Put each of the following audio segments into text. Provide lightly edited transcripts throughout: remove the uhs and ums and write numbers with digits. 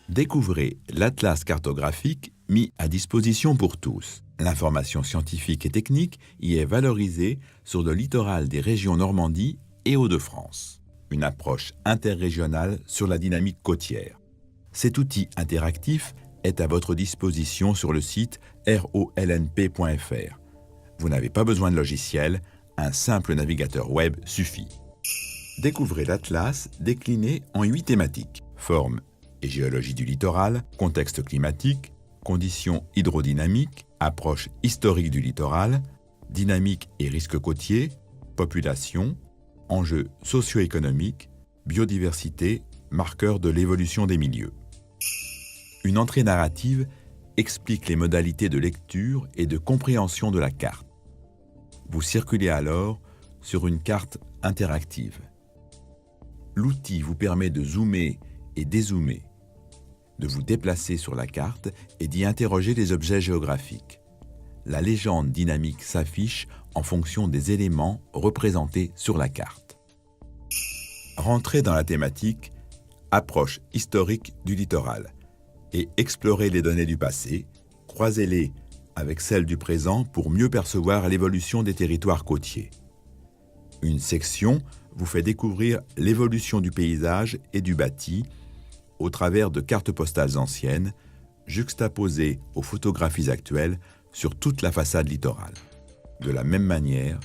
Découvrez l'Atlas cartographique mis à disposition pour tous. L'information scientifique et technique y est valorisée sur le littoral des régions Normandie et Hauts-de-France. Une approche interrégionale sur la dynamique côtière. Cet outil interactif est à votre disposition sur le site rolnp.fr. Vous n'avez pas besoin de logiciel, un simple navigateur web suffit. Découvrez l'Atlas décliné en 8 thématiques. Forme et géologie du littoral, contexte climatique, conditions hydrodynamiques, approche historique du littoral, dynamique et risques côtiers, population, enjeux socio-économiques, biodiversité, marqueurs de l'évolution des milieux. Une entrée narrative explique les modalités de lecture et de compréhension de la carte. Vous circulez alors sur une carte interactive. L'outil vous permet de zoomer et dézoomer, de vous déplacer sur la carte et d'y interroger les objets géographiques. La légende dynamique s'affiche en fonction des éléments représentés sur la carte. Rentrez dans la thématique « Approche historique du littoral » et explorez les données du passé, croisez-les avec celles du présent pour mieux percevoir l'évolution des territoires côtiers. Une section vous fait découvrir l'évolution du paysage et du bâti au travers de cartes postales anciennes, juxtaposées aux photographies actuelles sur toute la façade littorale. De la même manière,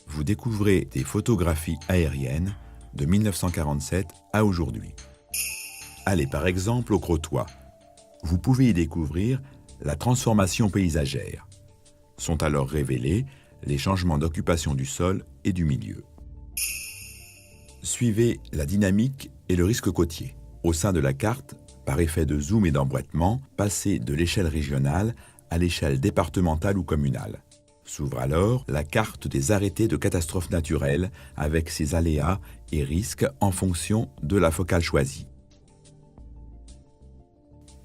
vous découvrez des photographies aériennes de 1947 à aujourd'hui. Allez par exemple au Crotoy. Vous pouvez y découvrir la transformation paysagère. Sont alors révélés les changements d'occupation du sol et du milieu. Suivez la dynamique et le risque côtier. Au sein de la carte, par effet de zoom et d'emboîtement, passez de l'échelle régionale à l'échelle départementale ou communale. S'ouvre alors la carte des arrêtés de catastrophes naturelles avec ses aléas et risques en fonction de la focale choisie.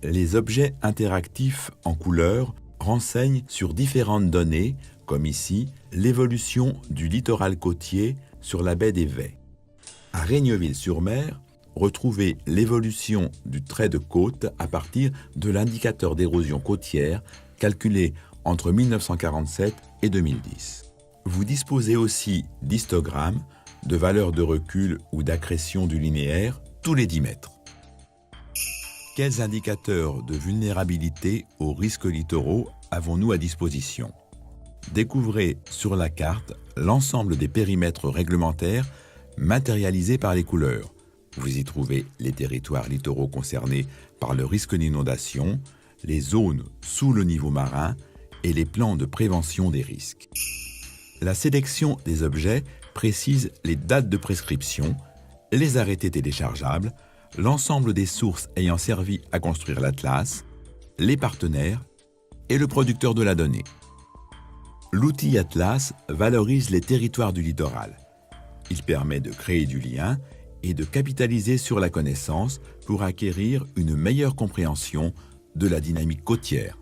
Les objets interactifs en couleur renseignent sur différentes données, comme ici l'évolution du littoral côtier sur la baie des Vets. À Raigneville-sur-Mer, retrouvez l'évolution du trait de côte à partir de l'indicateur d'érosion côtière calculé entre 1947 et 2010. Vous disposez aussi d'histogrammes, de valeurs de recul ou d'accrétion du linéaire tous les 10 mètres. Quels indicateurs de vulnérabilité aux risques littoraux avons-nous à disposition? Découvrez sur la carte l'ensemble des périmètres réglementaires matérialisés par les couleurs. Vous y trouvez les territoires littoraux concernés par le risque d'inondation, les zones sous le niveau marin et les plans de prévention des risques. La sélection des objets précise les dates de prescription, les arrêtés téléchargeables, l'ensemble des sources ayant servi à construire l'Atlas, les partenaires et le producteur de la donnée. L'outil Atlas valorise les territoires du littoral. Il permet de créer du lien et de capitaliser sur la connaissance pour acquérir une meilleure compréhension de la dynamique côtière.